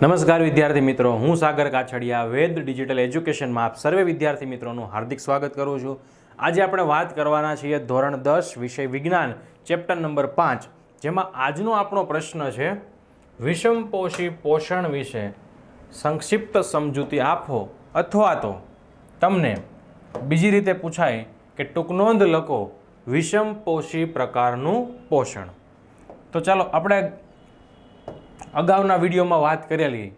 નમસ્કાર વિદ્યાર્થી મિત્રો, હું સાગર કાછડિયા વેદ ડિજિટલ એજ્યુકેશનમાં આપ સર્વે વિદ્યાર્થી મિત્રોનું હાર્દિક સ્વાગત કરું છું. આજે આપણે વાત કરવાના છીએ ધોરણ 10 વિષય વિજ્ઞાન ચેપ્ટર નંબર 5, જેમાં આજનો આપણો પ્રશ્ન છે વિષમપોષી પોષણ વિશે સંક્ષિપ્ત સમજૂતી આપો, અથવા તો તમને બીજી રીતે પૂછાય કે ટૂંક નોંધ લખો વિષમપોષી પ્રકારનું પોષણ. તો ચાલો આપણે અગાઉના વિડીયોમાં વાત કરેલી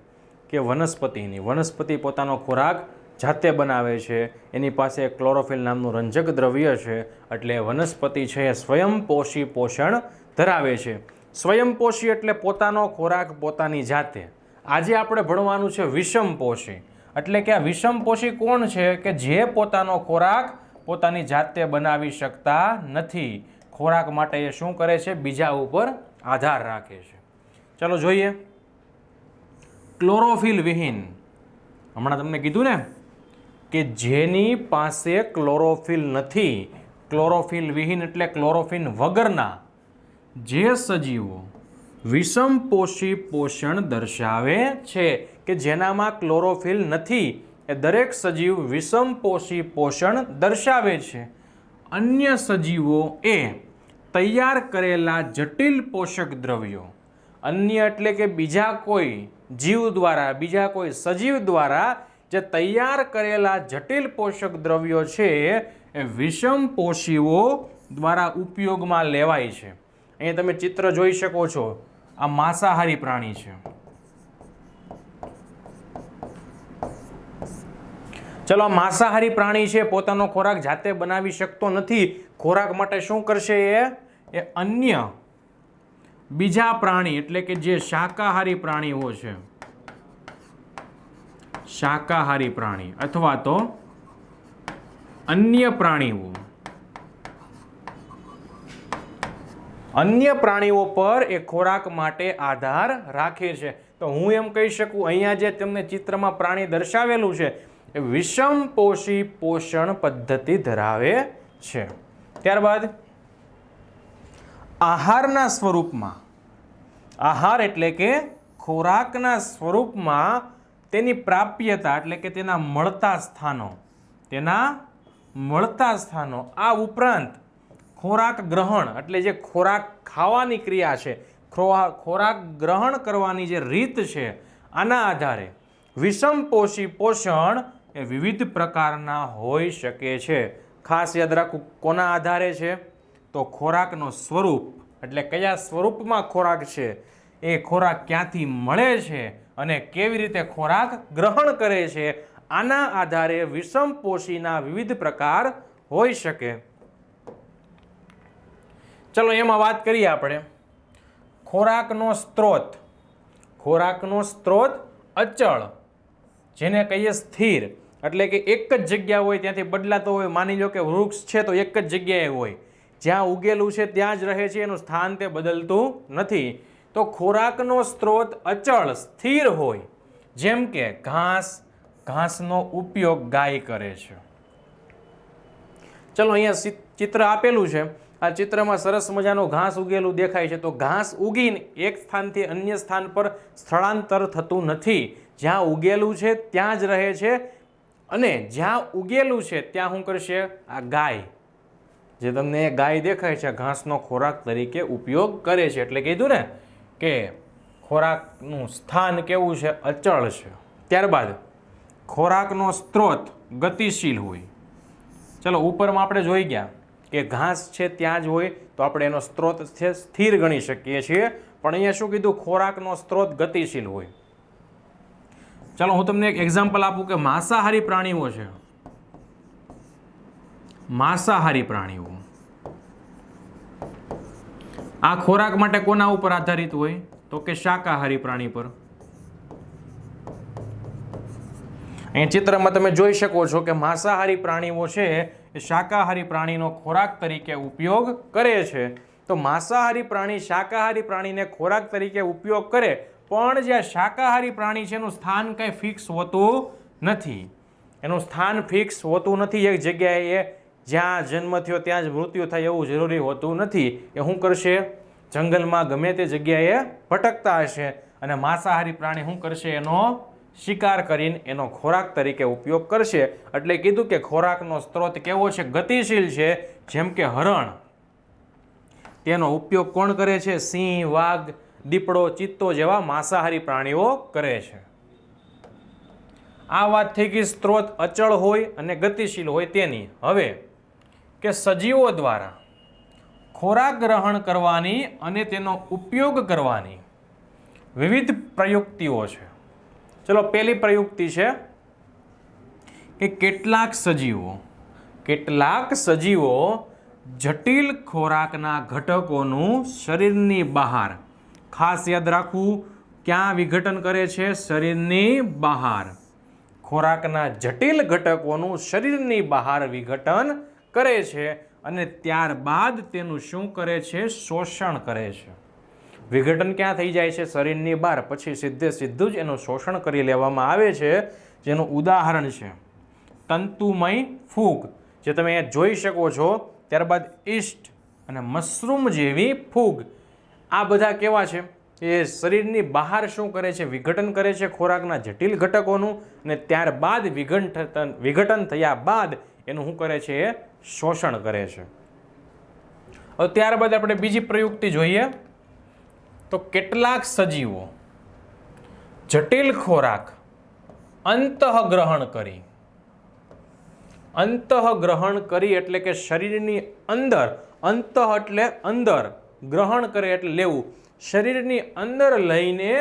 કે વનસ્પતિ પોતાનો ખોરાક જાતે બનાવે છે, એની પાસે ક્લોરોફિલ નામનું રંજક દ્રવ્ય છે, એટલે વનસ્પતિ છે એ સ્વયંપોષી પોષણ ધરાવે છે. સ્વયંપોષી એટલે પોતાનો ખોરાક પોતાની જાતે. આજે આપણે ભણવાનું છે વિષમપોષી, એટલે કે આ વિષમપોષી કોણ છે કે જે પોતાનો ખોરાક પોતાની જાતે બનાવી શકતા નથી. ખોરાક માટે એ શું કરે છે? બીજા ઉપર આધાર રાખે છે. ચાલો જોઈએ. ક્લોરોફિલ વિહીન, હમણાં તમને કીધું ને કે જેની પાસે ક્લોરોફિલ નથી, ક્લોરોફિલ વિહીન એટલે ક્લોરોફિલ વગરના જે સજીવો વિષમપોષી પોષણ દર્શાવે છે, કે જેનામાં ક્લોરોફિલ નથી, એ દરેક સજીવ વિષમપોષી પોષણ દર્શાવે છે. અન્ય સજીવો એ તૈયાર કરેલા જટિલ પોષક દ્રવ્યો, અન્ય એટલે કે બીજા કોઈ જીવ દ્વારા, બીજા કોઈ સજીવ દ્વારા જે તૈયાર કરેલા જટિલ પોષક દ્રવ્યો છે એ વિષમપોષીઓ દ્વારા ઉપયોગમાં લેવાય છે. અહીં તમે ચિત્ર જોઈ શકો છો, આ માંસાહારી પ્રાણી છે. ચલો, આ માંસાહારી પ્રાણી છે, પોતાનો ખોરાક જાતે બનાવી શકતો નથી. ખોરાક માટે શું કરશે? એ અન્ય બીજા પ્રાણી એટલે કે જે શાકાહારી પ્રાણીઓ છે, શાકાહારી પ્રાણી અથવા તો અન્ય પ્રાણીઓ પર એ ખોરાક માટે આધાર રાખે છે. તો હું એમ કહી શકું, અહીંયા જે તમને ચિત્રમાં પ્રાણી દર્શાવેલું છે એ વિષમપોષી પોષણ પદ્ધતિ ધરાવે છે. ત્યારબાદ આહારના સ્વરૂપમાં, આહાર એટલે કે ખોરાકના સ્વરૂપમાં તેની પ્રાપ્યતા એટલે કે તેના મળતા સ્થાનો, આ ઉપરાંત ખોરાક ગ્રહણ એટલે જે ખોરાક ખાવાની ક્રિયા છે, ખોરાક ગ્રહણ કરવાની જે રીત છે, આના આધારે વિષમપોષી પોષણ એ વિવિધ પ્રકારના હોઈ શકે છે. ખાસ યાદ રાખવું, કોના આધારે છે? તો ખોરાકનો સ્વરૂપ એટલે કયા સ્વરૂપમાં ખોરાક છે, એ ખોરાક ક્યાંથી મળે છે અને કેવી રીતે ખોરાક ગ્રહણ કરે છે, આના આધારે વિષમપોષીના વિવિધ પ્રકાર હોઈ શકે. ચલો, એમાં વાત કરીએ આપણે ખોરાકનો સ્ત્રોત અચળ, જેને કહીએ સ્થિર, એટલે કે એક જ જગ્યા હોય, ત્યાંથી બદલાતો હોય. માની લો કે વૃક્ષ છે તો એક જ જગ્યાએ હોય, જ્યાં ઉગેલું છે ત્યાં જ રહે છે, એનું સ્થાન તે બદલતું નથી. તો ખોરાકનો સ્ત્રોત અચળ સ્થિર હોય, જેમ કે ઘાસનો ઉપયોગ ગાય કરે છે. ચલો, અહીંયા ચિત્ર આપેલું છે. આ ચિત્રમાં સરસ મજાનું ઘાસ ઉગેલું દેખાય છે. તો ઘાસ ઉગીને એક સ્થાનથી અન્ય સ્થાન પર સ્થળાંતર થતું નથી, જ્યાં ઉગેલું છે ત્યાં જ રહે છે. અને જ્યાં ઉગેલું છે ત્યાં શું કરશે? આ ગાય, જે તમને ગાય દેખાય છે, ઘાસનો ખોરાક તરીકે ઉપયોગ કરે છે. એટલે કીધું ને કે ખોરાકનું સ્થાન કેવું છે? અચળ છે. ત્યારબાદ ખોરાકનો સ્ત્રોત ગતિશીલ હોય. ચલો, ઉપરમાં આપણે જોઈ ગયા કે ઘાસ છે ત્યાં જ હોય, તો આપણે એનો સ્ત્રોત છે સ્થિર ગણી શકીએ છીએ. પણ અહીંયા શું કીધું? ખોરાકનો સ્ત્રોત ગતિશીલ હોય. ચાલો, હું તમને એક એક્ઝામ્પલ આપું કે માંસાહારી પ્રાણીઓ છે, માંસાહારી પ્રાણીઓ આ ખોરાક માટે કોના ઉપર આધારિત હોય? તો કે શાકાહારી પ્રાણી પર. અહીં ચિત્રમાં તમે જોઈ શકો છો કે માંસાહારી પ્રાણીઓ છે એ શાકાહારી પ્રાણીનો ખોરાક તરીકે ઉપયોગ કરે છે. તો માંસાહારી પ્રાણી શાકાહારી પ્રાણીને ખોરાક તરીકે ઉપયોગ કરે, પણ જે શાકાહારી પ્રાણી છે એનું સ્થાન કંઈ ફિક્સ હોતું નથી. એનું સ્થાન ફિક્સ હોતું નથી. એક જગ્યાએ જ્યાં જન્મ થયો ત્યાં જ મૃત્યુ થાય એવું જરૂરી હોતું નથી. એ શું કરશે? જંગલમાં ગમે તે જગ્યાએ ભટકતા હશે અને માંસાહારી પ્રાણી શું કરશે? એનો શિકાર કરીને એનો ખોરાક તરીકે ઉપયોગ કરશે. એટલે કીધું કે ખોરાકનો સ્ત્રોત કેવો છે? ગતિશીલ છે. જેમ કે હરણ, તેનો ઉપયોગ કોણ કરે છે? સિંહ, વાઘ, દીપડો, ચિત્તો જેવા માંસાહારી પ્રાણીઓ કરે છે. આ વાત થઈ ગઈ સ્ત્રોત અચળ હોય અને ગતિશીલ હોય તેની. હવે કે સજીવો દ્વારા ખોરાક ગ્રહણ કરવાની અને તેનો ઉપયોગ કરવાની વિવિધ પ્રયુક્તિઓ છે. ચલો, પહેલી પ્રયુક્તિ છે કે કેટલાક સજીવો જટિલ ખોરાકના ઘટકોનું શરીરની બહાર, ખાસ યાદ રાખવું, ક્યાં વિઘટન કરે છે? શરીરની બહાર. ખોરાકના જટિલ ઘટકોનું શરીરની બહાર વિઘટન કરે છે અને ત્યારબાદ તેનું શું કરે છે? શોષણ કરે છે. વિઘટન ક્યાં થઈ જાય છે? શરીરની બહાર. પછી સીધું જ એનું શોષણ કરી લેવામાં આવે છે. જેનું ઉદાહરણ છે તંતુમય ફૂગ, જે તમે અહીંયા જોઈ શકો છો. ત્યારબાદ ઈસ્ટ અને મશરૂમ જેવી ફૂગ. આ બધા કેવા છે? એ શરીરની બહાર શું કરે છે? વિઘટન કરે છે ખોરાકના જટિલ ઘટકોનું, અને ત્યારબાદ વિઘટન થયા બાદ એનું શું કરે છે? એ શોષણ કરે છે. હવે ત્યારબાદ આપણે બીજી પ્રયુક્તિ જોઈએ તો કેટલાક સજીવો જટિલ ખોરાક અંતઃગ્રહણ કરી એટલે કે શરીરની અંદર, અંતઃ એટલે અંદર, ગ્રહણ કરે એટલે લેવું, શરીરની અંદર લઈને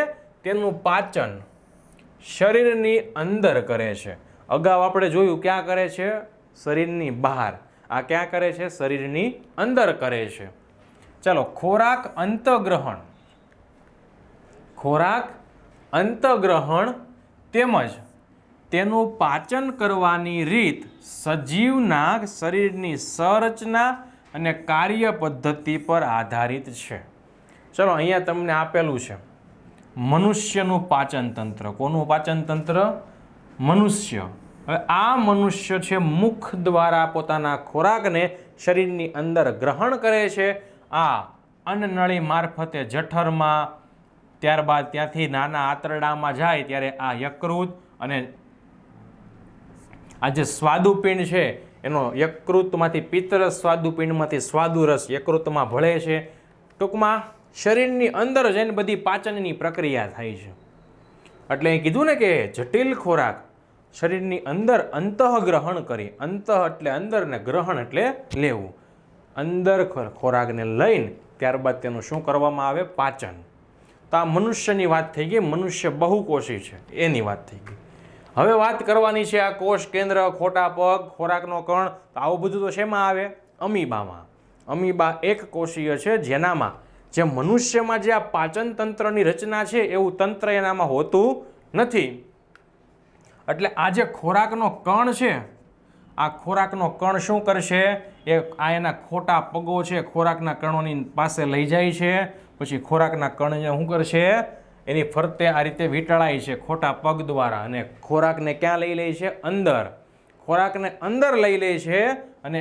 તેનું પાચન શરીરની અંદર કરે છે. અગાઉ આપણે જોયું ક્યાં કરે છે? શરીરની બહાર. આ ક્યાં કરે છે? શરીરની અંદર કરે છે. ચાલો, ખોરાક અંતઃગ્રહણ તેમજ તેનું પાચન કરવાની રીત સજીવના શરીરની સંરચના અને કાર્ય પદ્ધતિ પર આધારિત છે. ચલો, અહીંયા તમને આપેલું છે મનુષ્યનું પાચન તંત્ર. કોનું પાચન તંત્ર? મનુષ્ય. હવે આ મનુષ્ય છે મુખ દ્વારા પોતાના ખોરાકને શરીરની અંદર ગ્રહણ કરે છે. આ અન્નનળી મારફતે જઠરમાં, ત્યારબાદ ત્યાંથી નાના આંતરડામાં જાય ત્યારે આ યકૃત અને આ જે સ્વાદુપિંડ છે એનો યકૃતમાંથી પિત્તરસ, સ્વાદુપિંડમાંથી સ્વાદુરસ યકૃતમાં ભળે છે. ટૂંકમાં શરીરની અંદર જઈને બધી પાચનની પ્રક્રિયા થાય છે. એટલે એ કીધું ને કે જટિલ ખોરાક શરીરની અંદર અંતઃગ્રહણ કરી. અંતઃ એટલે અંદર ને ગ્રહણ એટલે લેવું. અંદર ખોરાકને લઈને ત્યારબાદ તેનું શું કરવામાં આવે? પાચન. તો આ મનુષ્યની વાત થઈ ગઈ. મનુષ્ય બહુકોષી છે એની વાત થઈ ગઈ. હવે વાત કરવાની છે આ કોષ કેન્દ્ર, ખોટા પગ, ખોરાકનો કણ. તો આવું બધું તો શેમાં આવે? અમીબામાં. અમીબા એક કોષીય છે, જેનામાં જે મનુષ્યમાં જે આ પાચન તંત્રની રચના છે એવું તંત્ર એનામાં હોતું નથી. એટલે આ જે ખોરાકનો કણ છે, આ ખોરાકનો કણ શું કરશે? આ એના ખોટા પગો છે, ખોરાકના કણોની પાસે લઈ જાય છે. પછી ખોરાકના કણને શું કરશે? એની ફરતે આ રીતે વીંટળાય છે ખોટા પગ દ્વારા, અને ખોરાકને ક્યાં લઈ લે છે? અંદર. ખોરાકને અંદર લઈ લે છે અને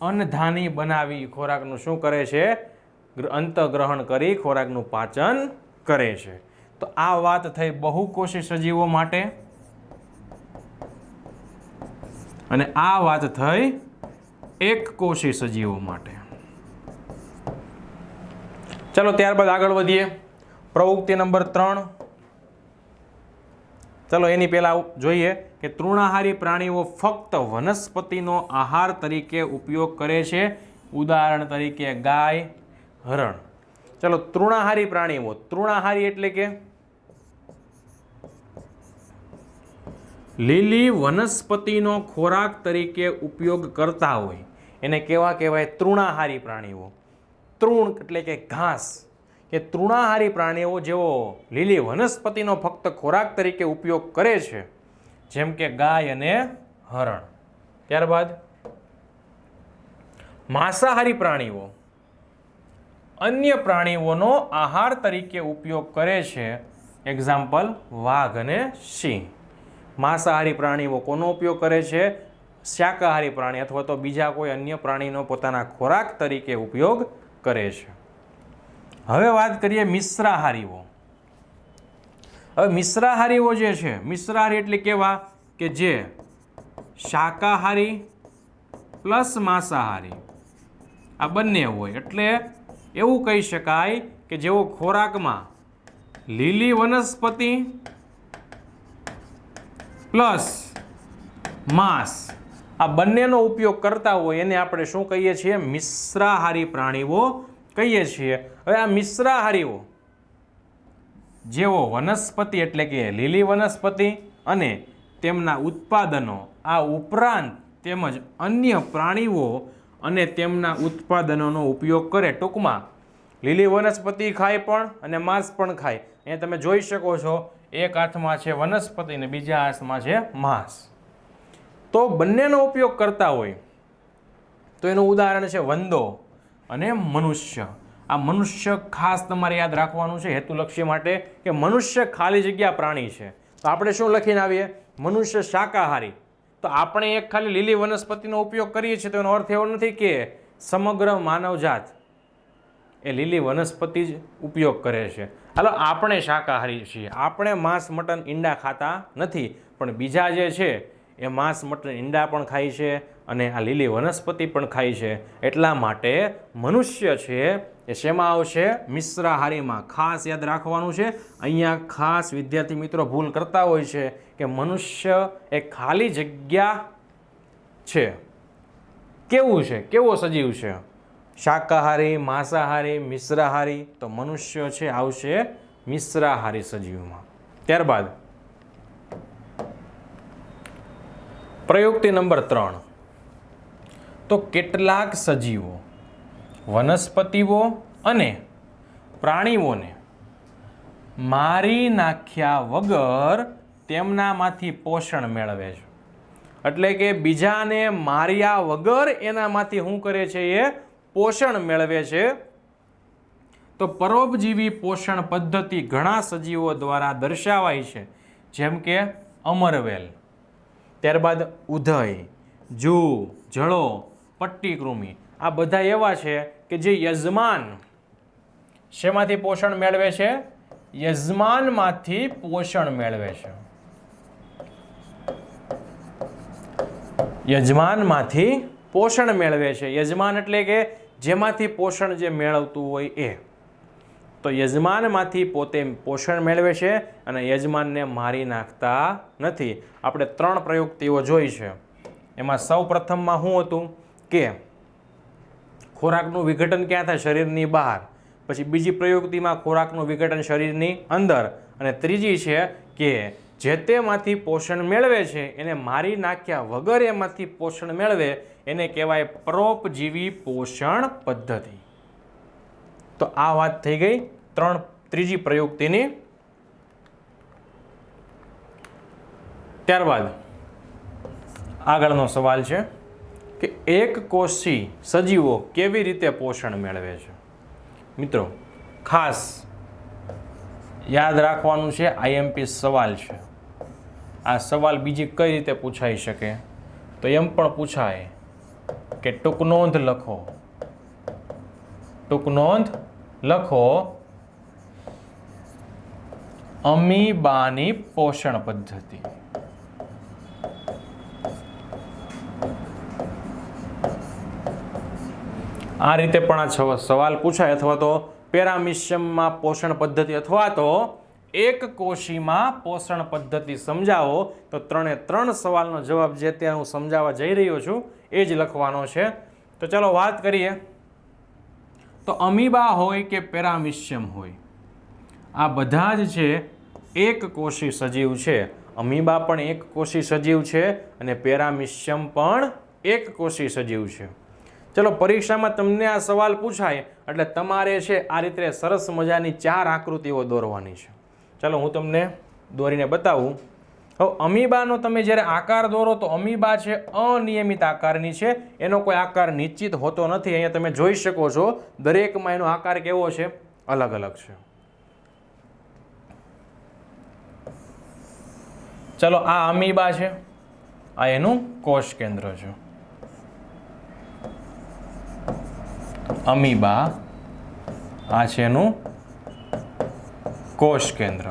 અન્નધાની બનાવી ખોરાકનું શું કરે છે? અંતઃગ્રહણ કરી ખોરાકનું પાચન કરે છે. તો આ વાત થઈ બહુકોષી સજીવો માટે, અને આ વાત થઈ એક કોષી સજીવો માટે. ચલો, ત્યારબાદ આગળ વધીએ. પ્રવૃત્તિ નંબર 3. ચલો, એની પહેલા જોઈએ કે તૃણાહારી પ્રાણીઓ ફક્ત વનસ્પતિનો આહાર તરીકે ઉપયોગ કરે છે. ઉદાહરણ તરીકે ગાય, હરણ. ચલો, તૃણાહારી પ્રાણીઓ. તૃણાહારી એટલે કે લીલી વનસ્પતિનો ખોરાક તરીકે ઉપયોગ કરતા હોય એને કેવા કહેવાય? તૃણાહારી પ્રાણીઓ. તૃણ એટલે કે ઘાસ. કે તૃણાહારી પ્રાણીઓ જેઓ લીલી વનસ્પતિનો ફક્ત ખોરાક તરીકે ઉપયોગ કરે છે, જેમ કે ગાય અને હરણ. ત્યારબાદ માંસાહારી પ્રાણીઓ અન્ય પ્રાણીઓનો આહાર તરીકે ઉપયોગ કરે છે. એક્ઝામ્પલ વાઘ અને સિંહ. માંસાહારી પ્રાણીઓ કોનો ઉપયોગ કરે છે? શાકાહારી પ્રાણી અથવા તો બીજા કોઈ અન્ય પ્રાણીનો પોતાના ખોરાક તરીકે ઉપયોગ કરે છે. હવે વાત કરીએ મિશ્રાહારીઓ. હવે મિશ્રાહારીઓ જે છે, મિશ્રાહારી એટલે કેવા કે જે શાકાહારી પ્લસ માંસાહારી આ બંને હોય, એટલે એવું કહી શકાય કે જેઓ ખોરાકમાં લીલી વનસ્પતિ પ્લસ માંસ આ બંનેનો ઉપયોગ કરતા હોય એને આપણે શું કહીએ છીએ? મિશ્રાહારી પ્રાણીઓ કહીએ છીએ. હવે આ મિશ્રાહારીઓ જેઓ વનસ્પતિ એટલે કે લીલી વનસ્પતિ અને તેમના ઉત્પાદનો આ ઉપરાંત તેમજ અન્ય પ્રાણીઓ અને તેમના ઉત્પાદનોનો ઉપયોગ કરે, ટૂંકમાં લીલી વનસ્પતિ ખાય પણ અને માંસ પણ ખાય. અહીંયા તમે જોઈ શકો છો, એક હાથમાં છે વનસ્પતિ અને બીજા હાથમાં છે માંસ. તો બંનેનો ઉપયોગ કરતા હોય તો એનું ઉદાહરણ છે વંદો અને મનુષ્ય. આ મનુષ્ય ખાસ તમારે યાદ રાખવાનું છે હેતુલક્ષી માટે કે મનુષ્ય ખાલી જગ્યા પ્રાણી છે. તો આપણે શું લખીને આવીએ? મનુષ્ય શાકાહારી. તો આપણે એક ખાલી લીલી વનસ્પતિનો ઉપયોગ કરીએ છીએ તો એનો અર્થ એવો નથી કે સમગ્ર માનવજાત એ લીલી વનસ્પતિ જ ઉપયોગ કરે છે. હાલો, આપણે શાકાહારી છીએ, આપણે માંસ મટન ઈંડા ખાતા નથી, પણ બીજા જે છે એ માંસ મટન ઈંડા પણ ખાય છે અને આ લીલી વનસ્પતિ પણ ખાય છે. એટલા માટે મનુષ્ય છે એ શેમાં આવશે? મિશ્રાહારીમાં. ખાસ યાદ રાખવાનું છે. અહીંયા ખાસ વિદ્યાર્થી મિત્રો ભૂલ કરતા હોય છે કે મનુષ્ય એ ખાલી જગ્યા છે. કેવું છે? કેવો સજીવ છે? શાકાહારી, માંસાહારી, મિશ્રાહારી? તો મનુષ્ય છે આવશે મિશ્રાહારી સજીવમાં. ત્યારબાદ પ્રયુક્તિ નંબર 3. તો કેટલાક સજીવો વનસ્પતિઓ અને પ્રાણીઓને મારી નાખ્યા વગર તેમનામાંથી પોષણ મેળવે છે. એટલે કે બીજાને માર્યા વગર એનામાંથી શું કરે છે? એ પોષણ મેળવે છે. તો પરોપજીવી પોષણ પદ્ધતિ ઘણા સજીવો દ્વારા દર્શાવાય છે, જેમ કે અમરવેલ, ત્યારબાદ ઉધઈ, જૂ, જળો, પટ્ટીકૃમિ. આ બધા એવા છે કે જે યજમાન શેમાંથી પોષણ મેળવે છે? યજમાનમાંથી પોષણ મેળવે છે. યજમાનમાંથી પોષણ મેળવે છે. યજમાન એટલે કે જેમાંથી પોષણ જે મેળવતું હોય એ. તો યજમાનમાંથી પોતે પોષણ મેળવે છે અને યજમાનને મારી નાખતા નથી. આપણે 3 પ્રયુક્તિઓ જોઈ છે. એમાં સૌ પ્રથમમાં શું હતું કે ખોરાકનું વિઘટન ક્યાં થાય? શરીરની બહાર. પછી બીજી પ્રયુક્તિમાં ખોરાકનું વિઘટન શરીરની અંદર, અને ત્રીજી છે કે જે તેમાંથી પોષણ મેળવે છે એને મારી નાખ્યા વગર એમાંથી પોષણ મેળવે એને કહેવાય પરોપજીવી પોષણ પદ્ધતિ. તો આ વાત થઈ ગઈ ત્રીજી પ્રયુક્તિની. ત્યારબાદ આગળનો સવાલ છે કે એક કોષી સજીવો કેવી રીતે પોષણ મેળવે છે? મિત્રો ખાસ યાદ રાખવાનું છે, આઈએમપી સવાલ છે. આ સવાલ બીજી કઈ રીતે પૂછાઈ શકે? તો એમ પણ પૂછાય કે ટૂંકનોંધ લખો. ટૂંકનોંધ લખો અમીબાની પોષણ પદ્ધતિ. આ રીતે પણ આ સવાલ પૂછાય, અથવા તો પેરામિશિયમમાં પોષણ પદ્ધતિ અથવા તો એક કોશીમાં પોષણ પદ્ધતિ સમજાવો. તો 3 સવાલનો જવાબ જે ત્યાં હું સમજાવવા જઈ રહ્યો છું એ જ લખવાનો છે. તો ચાલો વાત કરીએ. તો અમીબા હોય કે પેરામિશિયમ હોય, આ બધા જ છે એક કોષી સજીવ છે. અમીબા પણ એક કોષી સજીવ છે અને પેરામિશિયમ પણ એક કોષી સજીવ છે. ચલો, પરીક્ષામાં તમને આ સવાલ પૂછાય એટલે તમારે છે આ રીતે સરસ મજાની 4 આકૃતિઓ દોરવાની છે. ચાલો હું તમને દોરીને બતાવું. હવે અમીબાનો તમે જ્યારે આકાર દોરો તો અમીબા છે અનિયમિત આકારની છે, એનો કોઈ આકાર નિશ્ચિત હોતો નથી. અહીંયા તમે જોઈ શકો છો દરેકમાં એનો આકાર કેવો છે? અલગ અલગ છે. ચલો, આ અમીબા છે, આ એનું કોષ કેન્દ્ર છે. અમીબા આ છે એનું કોષ કેન્દ્ર.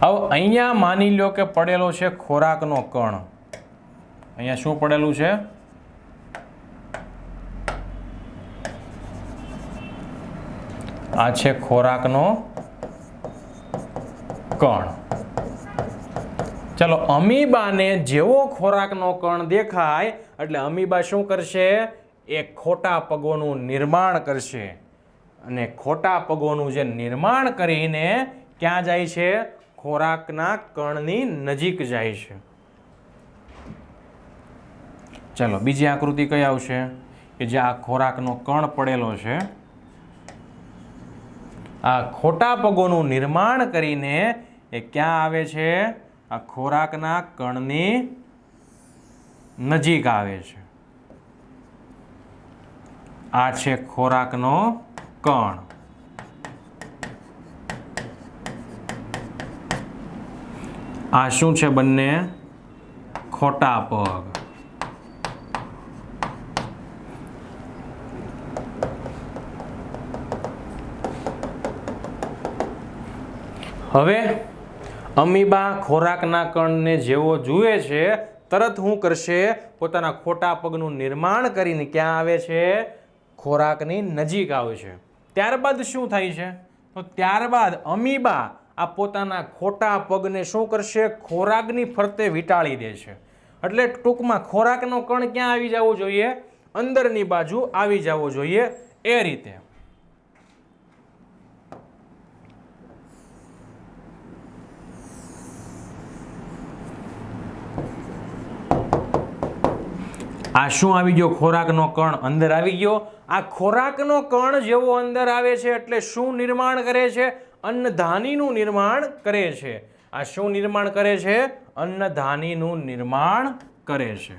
હવે અહીંયા માની લો કે પડેલો છે ખોરાકનો કણ. અહીંયા શું પડેલું છે? આ છે ખોરાકનો કણ. ચલો, અમીબાને જેવો ખોરાકનો કણ દેખાય એટલે અમીબા શું કરશે? એ ખોટા પગોનું નિર્માણ કરશે. અને ખોટા પગોનું જે નિર્માણ કરીને ક્યાં જાય છે? ખોરાકના કણની નજીક જાય છે. ચલો, બીજી આકૃતિ કઈ આવશે? કે જે આ ખોરાકનો કણ પડેલો છે, આ ખોટા પગોનું નિર્માણ કરીને એ ક્યાં આવે છે? આ ખોરાકના કણની નજીક આવે છે. આ છે ખોરાકનો કણ. આ શું છે? બંને ખોટા પગ. હવે અમીબા ખોરાકના કણને જેવો જુએ છે તરત શું કરશે? પોતાના ખોટા પગનું નિર્માણ કરીને ક્યાં આવે છે? ખોરાકની નજીક આવે છે. ત્યારબાદ શું થાય છે? તો ત્યારબાદ અમીબા આ પોતાના ખોટા પગને શું કરશે? ખોરાકની ફરતે વીંટાળી દે છે. એટલે ટૂંકમાં ખોરાકનો કણ ક્યાં આવી જવો જોઈએ? અંદરની બાજુ આવી જવો જોઈએ. એ રીતે આ શું આવી ગયો? ખોરાકનો કણ અંદર આવી ગયો. આ ખોરાકનો કણ જેવો અંદર આવે છે એટલે શું નિર્માણ કરે છે? અન્નધાનીનું નિર્માણ કરે છે. આ શું નિર્માણ કરે છે? અન્નધાનીનું નિર્માણ કરે છે.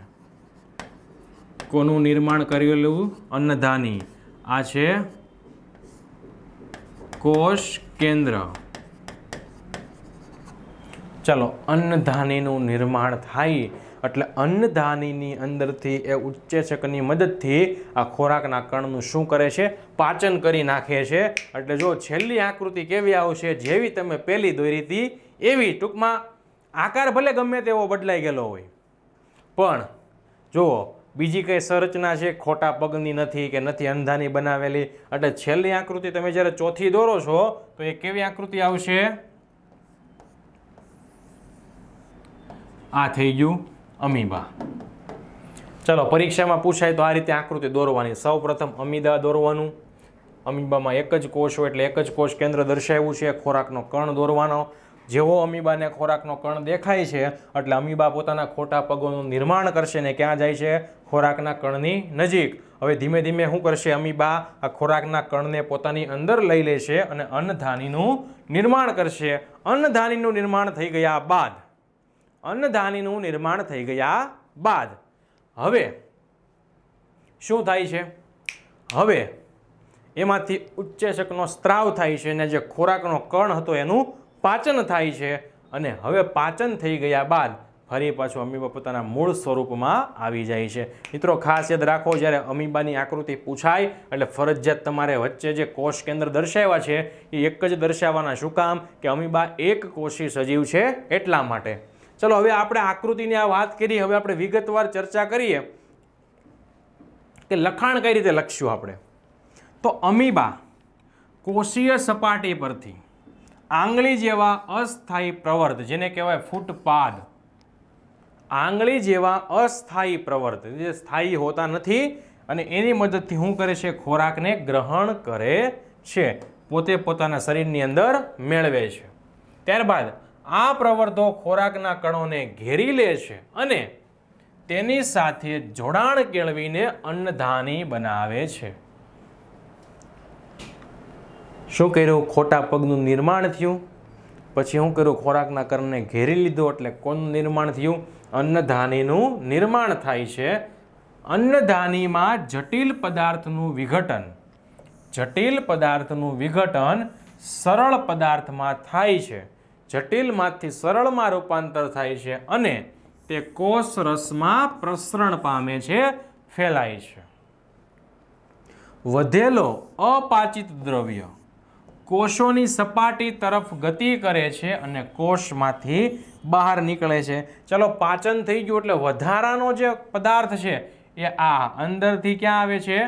કોનું નિર્માણ કરેલું? અન્નધાની. આ છે કોષ કેન્દ્ર. ચલો, અન્નધાનીનું નિર્માણ થાય એટલે અન્નધાનીની અંદરથી એ ઉત્સેચકની મદદથી આ ખોરાકના કણનું શું કરે છે? પાચન કરી નાખે છે. એટલે જો છેલ્લી આકૃતિ કેવી આવશે? જેવી તમે પહેલી દોરી હતી એવી. ટૂંકમાં આકાર ભલે ગમે તેવો બદલાઈ ગયેલો હોય, પણ જુઓ બીજી કઈ સંરચના છે ખોટા પગની નથી કે નથી અન્નધાની બનાવેલી. એટલે છેલ્લી આકૃતિ તમે જ્યારે ચોથી દોરો છો તો એ કેવી આકૃતિ આવશે? આ થઈ ગયું અમીબા. ચલો, પરીક્ષામાં પૂછાય તો આ રીતે આકૃતિ દોરવાની. સૌ પ્રથમ અમીબા દોરવાનું. અમીબામાં એક જ કોષ હોય એટલે એક જ કોષ કેન્દ્ર દર્શાવ્યું છે. ખોરાકનો કણ દોરવાનો. જેવો અમીબાને ખોરાકનો કણ દેખાય છે એટલે અમીબા પોતાના ખોટા પગોનું નિર્માણ કરશે ને ક્યાં જાય છે? ખોરાકના કણની નજીક. હવે ધીમે ધીમે શું કરશે? અમીબા આ ખોરાકના કણને પોતાની અંદર લઈ લેશે અને અન્નધાનીનું નિર્માણ કરશે. અન્નધાનીનું નિર્માણ થઈ ગયા બાદ હવે શું થાય છે? હવે એમાંથી ઉત્સેચકનો સ્ત્રાવ થાય છે અને જે ખોરાકનો કણ હતો એનું પાચન થાય છે. અને હવે પાચન થઈ ગયા બાદ ફરી પાછું અમીબા પોતાના મૂળ સ્વરૂપમાં આવી જાય છે. મિત્રો, ખાસ યાદ રાખો, જ્યારે અમીબાની આકૃતિ પૂછાય એટલે ફરજિયાત તમારે વચ્ચે જે કોષ કેન્દ્ર દર્શાવ્યા છે એ એક જ દર્શાવવાના. શું કામ? કે અમીબા એક કોષી સજીવ છે એટલા માટે. ચલો, હવે આપણે આકૃતિની આ વાત કરી. હવે આપણે વિગતવાર ચર્ચા કરીએ કે લખાણ કઈ રીતે લખશું આપણે. તો અમીબા કોષીય સપાટી પરથી આંગળી જેવા અસ્થાયી પ્રવર્ત, જેને કહેવાય ફૂટપાદ, આંગળી જેવા અસ્થાયી પ્રવર્ત જે સ્થાયી હોતા નથી, અને એની મદદથી શું કરે છે? ખોરાકને ગ્રહણ કરે છે. પોતે પોતાના શરીરની અંદર મેળવે છે. ત્યારબાદ આ પ્રવર્તો ખોરાકના કણોને ઘેરી લે છે અને તેની સાથે જોડાણ કેળવીને અન્નધાની બનાવે છે. શું કર્યું? ખોટા પગનું નિર્માણ થયું. પછી શું કર્યું? ખોરાકના કણને ઘેરી લીધો એટલે કોનું નિર્માણ થયું? અન્નધાનીનું નિર્માણ થાય છે. અન્નધાનીમાં જટિલ પદાર્થનું વિઘટન સરળ પદાર્થમાં થાય છે. જટિલમાંથી સરળમાં રૂપાંતર થાય છે અને તે કોષ રસમાં પ્રસરણ પામે છે, ફેલાય છે. વધેલો અપાચિત દ્રવ્ય કોષોની સપાટી તરફ ગતિ કરે છે અને કોષમાંથી બહાર નીકળે છે. ચલો પાચન થઈ ગયું એટલે વધારાનો જે પદાર્થ છે એ આ અંદરથી ક્યાં આવે છે?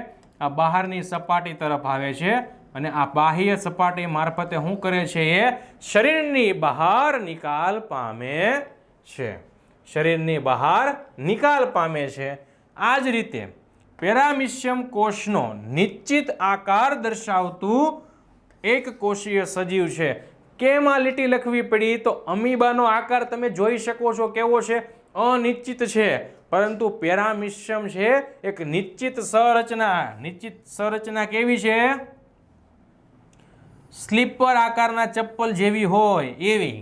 આ બહારની સપાટી તરફ આવે છે અને આ બાહ્ય સપાટી મારફતે શું કરે છે? એ શરીરની બહાર નિકાલ પામે છે. શરીરની બહાર નિકાલ પામે છે. આ જ રીતે પેરામિશિયમ કોષનો નિશ્ચિત આકાર દર્શાવતું એક કોષીય સજીવ છે. કેમ આ લીટી લખવી પડી? તો અમીબાનો આકાર તમે જોઈ શકો છો કેવો છે? અનિશ્ચિત છે. પરંતુ પેરામિશિયમ છે એક નિશ્ચિત સંરચના. નિશ્ચિત સંરચના કેવી છે? સ્લીપર આકારના ચપ્પલ જેવી હોય એવી.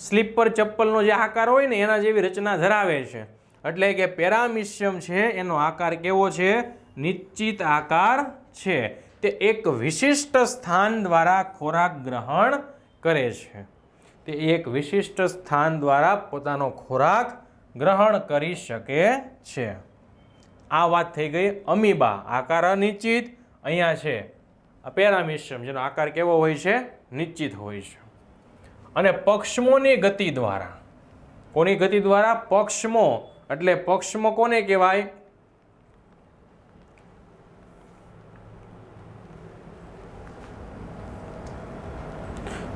સ્લીપર ચપ્પલનો જે આકાર હોય ને એના જેવી રચના ધરાવે છે. એટલે કે પેરામિશિયમ છે એનો આકાર કેવો છે? નિશ્ચિત આકાર છે. તે એક વિશિષ્ટ સ્થાન દ્વારા ખોરાક ગ્રહણ કરે છે. તે એક વિશિષ્ટ સ્થાન દ્વારા પોતાનો ખોરાક ગ્રહણ કરી શકે છે. આ વાત થઈ ગઈ અમીબા, આકાર અનિશ્ચિત. અહીંયા છે પેરામિશિયમ જેનો આકાર કેવો હોય છે? નિશ્ચિત હોય છે. અને પક્ષમોની ગતિ દ્વારા, કોની ગતિ દ્વારા? પક્ષમો. એટલે પક્ષમો કોને કહેવાય?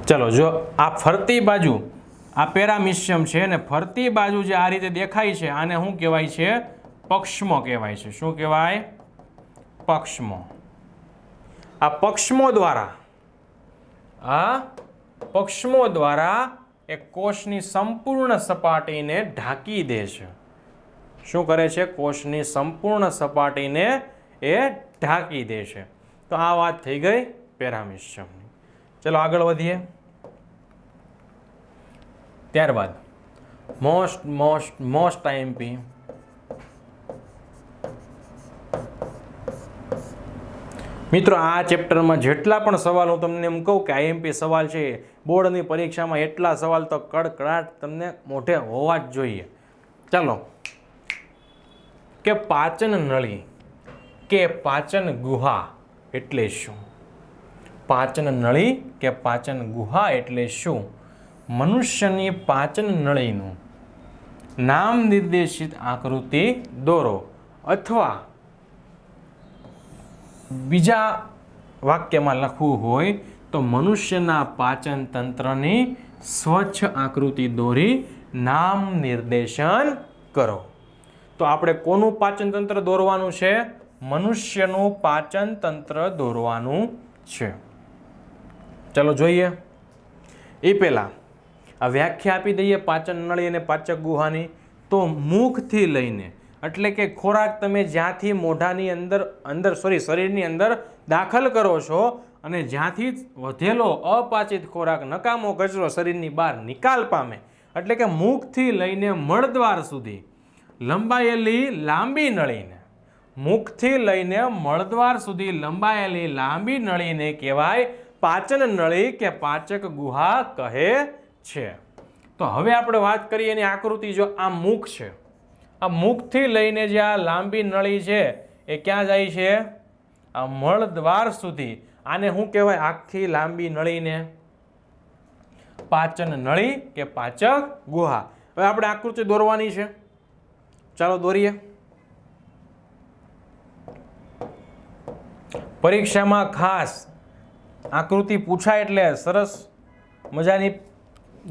ચલો જો આ ફરતી બાજુ આ પેરામિશિયમ છે ને ફરતી બાજુ જે આ રીતે દેખાય છે આને શું કહેવાય છે? પક્ષમો કહેવાય છે. શું કહેવાય? પક્ષમો. આ પક્ષમો દ્વારા એક કોષની સંપૂર્ણ સપાટીને ઢાંકી દે છે. શું કરે છે? કોષની સંપૂર્ણ સપાટીને એ ઢાંકી દે છે. તો આ વાત થઈ ગઈ પેરામિશિયમની. ચલો આગળ વધીએ. ત્યારબાદ મોસ્ટ આઈએમપી. મિત્રો આ ચેપ્ટરમાં જેટલા પણ સવાલ હું તમને એમ કહું કે આઈએમપી સવાલ છે બોર્ડની પરીક્ષામાં એટલા સવાલ તો કડકડાટ તમને મોઢે હોવા જ જોઈએ. ચાલો કે પાચન નળી કે પાચન ગુહા એટલે શું? પાચન નળી કે પાચન ગુહા એટલે શું? મનુષ્યની પાચન નળીનું નામ નિર્દેશિત આકૃતિ દોરો અથવા બીજા વાક્યમાં લખવું હોય તો મનુષ્યના પાચન તંત્રની સ્વચ્છ આકૃતિ દોરી નામ નિર્દેશન કરો. તો આપણે કોનું પાચન તંત્ર દોરવાનું છે? મનુષ્યનું પાચન તંત્ર દોરવાનું છે. ચલો જોઈએ. એ પહેલાં આ વ્યાખ્યા આપી દઈએ પાચન નળી અને પાચક ગુહાની. તો મુખથી લઈને એટલે કે ખોરાક તમે જ્યાંથી મોઢાની શરીરની અંદર દાખલ કરો છો અને જ્યાંથી વધેલો અપાચિત ખોરાક નકામો કચરો શરીરની બહાર નિકાલ પામે એટલે કે મુખથી લઈને મળદ્વાર સુધી લંબાયેલી લાંબી નળીને, મુખથી લઈને મળદ્વાર સુધી લંબાયેલી લાંબી નળીને કહેવાય પાચન નળી કે પાચક ગુહા કહે છે. તો હવે આપણે વાત કરીએ એની આકૃતિ. જો આ મુખ છે, આ મુખથી લઈને જે આ લાંબી નળી છે એ ક્યાં જાય છે? આ મળદ્વાર સુધી. આને શું કહેવાય? આખી લાંબી નળીને પાચન નળી કે પાચક ગુહા. હવે આપણે આકૃતિ દોરવાની છે. ચાલો દોરીએ. પરીક્ષામાં ખાસ આકૃતિ પૂછાય એટલે સરસ મજાની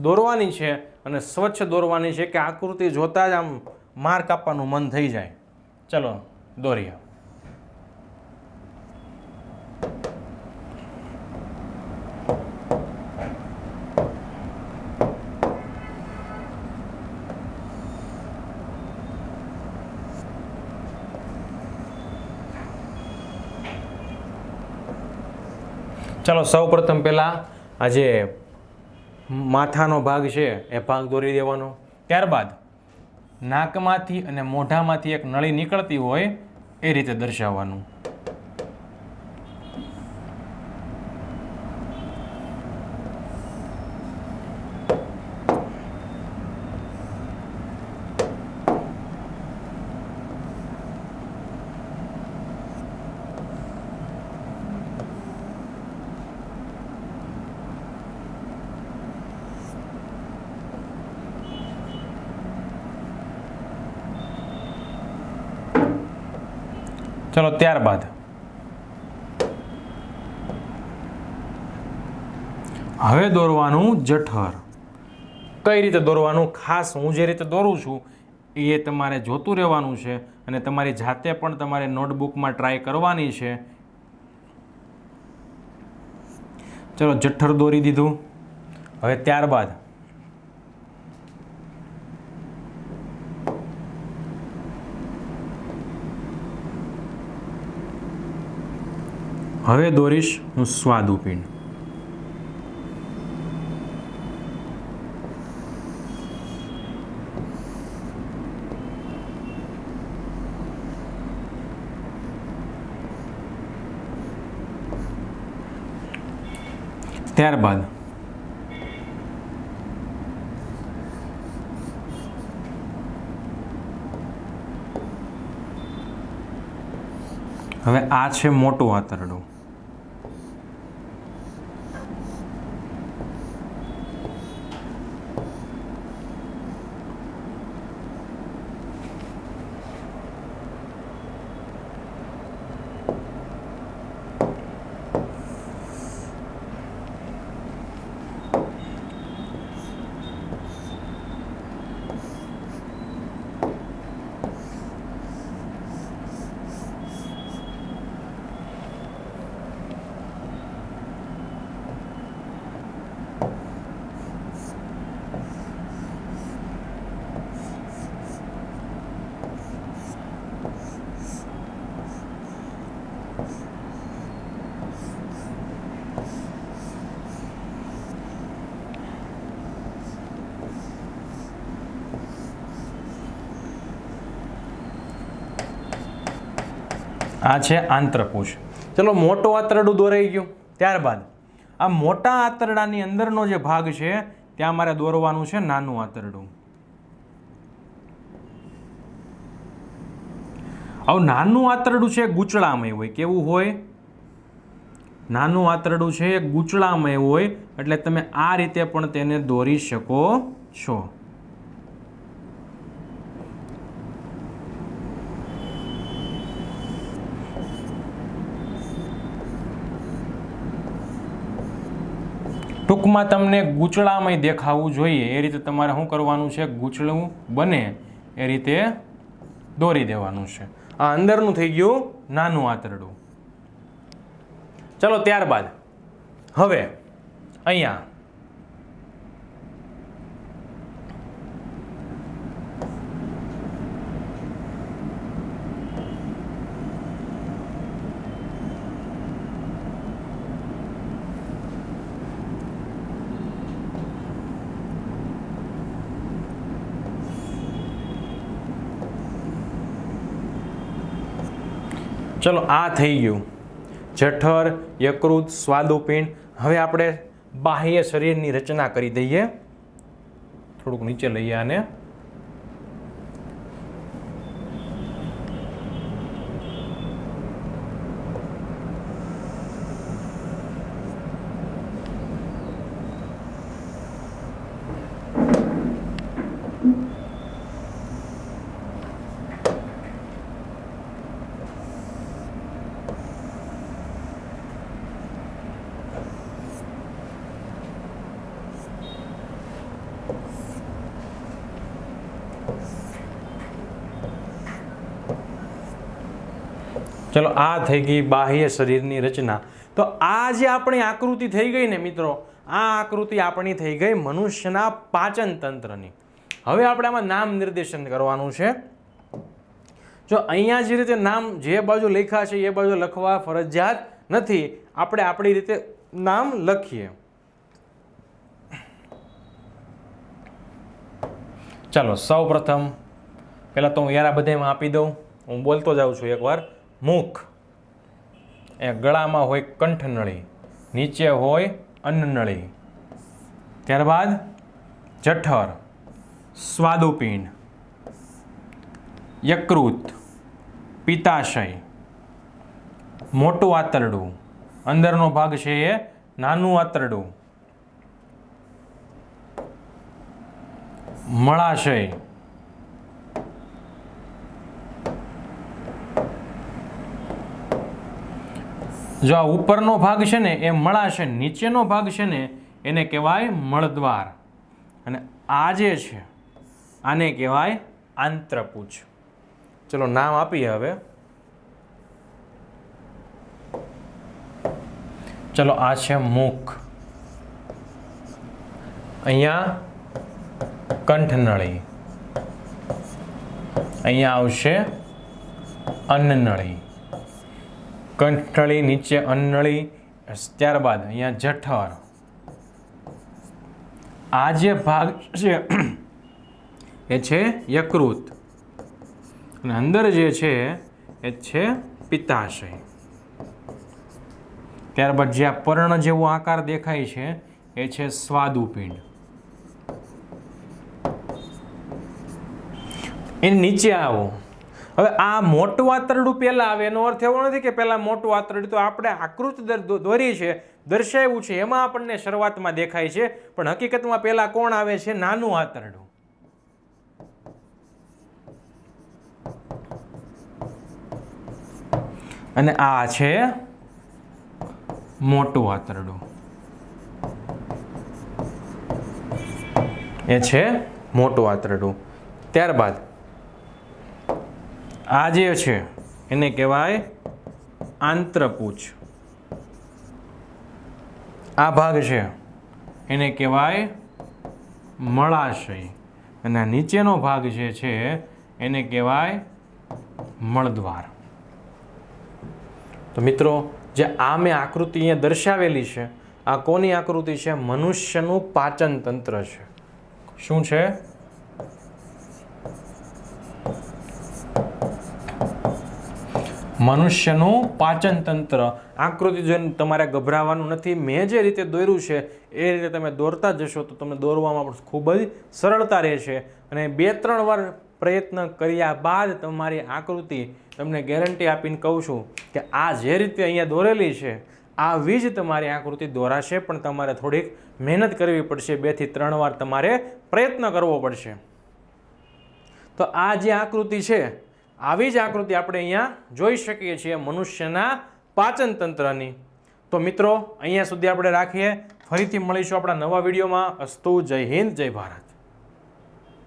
દોરવાની છે અને સ્વચ્છ દોરવાની છે કે આકૃતિ જોતા જ આમ માર્ક આપવાનું મન થઈ જાય. ચલો દોરીએ. ચાલો સૌ પ્રથમ પહેલાં આ જે માથાનો ભાગ છે એ ભાગ દોરી દેવાનો. ત્યારબાદ નાકમાંથી અને મોઢામાંથી એક નળી નીકળતી હોય એ રીતે દર્શાવવાનું. ચલો ત્યારબાદ હવે દોરવાનું જઠર. કઈ રીતે દોરવાનું, ખાસ હું જે રીતે દોરું છું એ તમારે જોતું રહેવાનું છે અને તમારી જાતે પણ તમારે નોટબુકમાં ટ્રાય કરવાની છે. ચલો જઠ્ઠર દોરી દીધું. હવે ત્યારબાદ હવે દોરીશ હું સ્વાદુપિંડ. ત્યારબાદ હવે આ છે મોટું આંતરડું. આ છે આંત્રપુચ્છ. ચલો મોટું આંતરડું દોરાઈ ગયું. ત્યારબાદ આ મોટા આંતરડાની અંદરનો જે ભાગ છે ત્યાં મારે દોરવાનું છે નાનું આંતરડું. હવે નાનું આંતરડું છે ગૂંચળામય હોય. કેવું હોય? નાનું આંતરડું છે એ ગૂંચળામય હોય, એટલે તમે આ રીતે પણ તેને દોરી શકો છો. ટૂંકમાં તમને ગૂંચળામય દેખાવું જોઈએ એ રીતે તમારે શું કરવાનું છે, ગૂંચળું બને એ રીતે દોરી દેવાનું છે. આ અંદરનું થઈ ગયું નાનું આંતરડું. ચલો ત્યારબાદ હવે અહીંયા ચલો આ થઈ ગયું જઠર, યકૃત, સ્વાદુપિંડ. હવે આપણે બાહ્ય શરીરની રચના કરી દઈએ. થોડુંક નીચે લઈએ આને. ચલો આ થઈ ગઈ બાહ્ય શરીરની રચના. તો આ જે આપણી આકૃતિ થઈ ગઈ ને મિત્રો, આ આકૃતિ આપણી થઈ ગઈ મનુષ્યના પાચન તંત્રની. હવે આપણે આમાં નામ નિર્દેશન કરવાનું છે. જો અહીંયા જે રીતે નામ જે બાજુ લખ્યા છે એ બાજુ લખવા ફરજિયાત નથી. આપણે આપણી રીતે નામ લખીએ. ચાલો સૌ પ્રથમ પહેલાં તો હું યારા બધામાં આપી દઉં. હું બોલતો જાઉં છું એકવાર. મુખ એ ગળામાં હોય કંઠનળી, નીચે હોય અન્નનળી. ત્યારબાદ જઠર, સ્વાદુપિંડ, યકૃત, પિત્તાશય, મોટું આંતરડું, અંદરનો ભાગ છે એ નાનું આંતરડું, મળાશય, જો આ ઉપરનો ભાગ છે ને એ મળાશય, નીચેનો ભાગ છે ને એને કહેવાય મળદ્વાર, અને આ જે છે આને કહેવાય આંત્રપુચ્છ. ચલો નામ આપીએ હવે. ચલો આ છે મુખ, અહીંયા કંઠનળી, અહીંયા આવશે અન્નનળી, કંઠનળી નીચે અન્નનળી, ત્યારબાદ અહીંયા જઠર. આ જે ભાગ છે એ છે યકૃત, અને અંદર જે છે એ છે પિત્તાશય. ત્યારબાદ જે આ પર્ણ જેવો આકાર દેખાય છે એ છે સ્વાદુપિંડ. એની નીચે આવો. હવે આ મોટું આંતરડું પહેલા આવે, એનો અર્થ એવો નથી કે પહેલા મોટું આંતરડું, તો આપણે આકૃતિ દોરી છે, દર્શાવ્યું છે, એમાં આપણને શરૂઆતમાં દેખાય છે, પણ હકીકતમાં પહેલા કોણ આવે છે? નાનું આંતરડું. અને આ છે મોટું આંતરડું. એ છે મોટું આંતરડું. ત્યારબાદ આ જે છે એને કહેવાય આંત્રપુચ્છ. આ ભાગ છે એને કહેવાય મળાશય, અને નીચેનો ભાગ જે છે એને કહેવાય મળદ્વાર. તો મિત્રો, જે આ મેં આકૃતિ અહીંયા દર્શાવેલી છે, આ કોની આકૃતિ છે? મનુષ્યનું પાચન તંત્ર છે. શું છે? મનુષ્યનું પાચન તંત્ર. આકૃતિ જોઈને તમારે ગભરાવાનું નથી. મેં જે રીતે દોર્યું છે એ રીતે તમે દોરતા જશો તો તમને દોરવામાં પણ ખૂબ જ સરળતા રહેશે, અને 2-3 વાર પ્રયત્ન કર્યા બાદ તમારી આકૃતિ, તમને ગેરંટી આપીને કહું છું કે આ જે રીતે અહીંયા દોરેલી છે આવી જ તમારી આકૃતિ દોરાશે, પણ તમારે થોડીક મહેનત કરવી પડશે. 2 થી 3 વાર તમારે પ્રયત્ન કરવો પડશે. તો આ જે આકૃતિ છે, આવી જ આકૃતિ આપણે અહીંયા જોઈ શકીએ છીએ મનુષ્યના પાચન તંત્રની. તો મિત્રો, અહીંયા સુધી આપણે રાખીએ. ફરીથી મળીશું આપણા નવા વિડીયોમાં. અસ્તુ. જય હિન્દ, જય ભારત.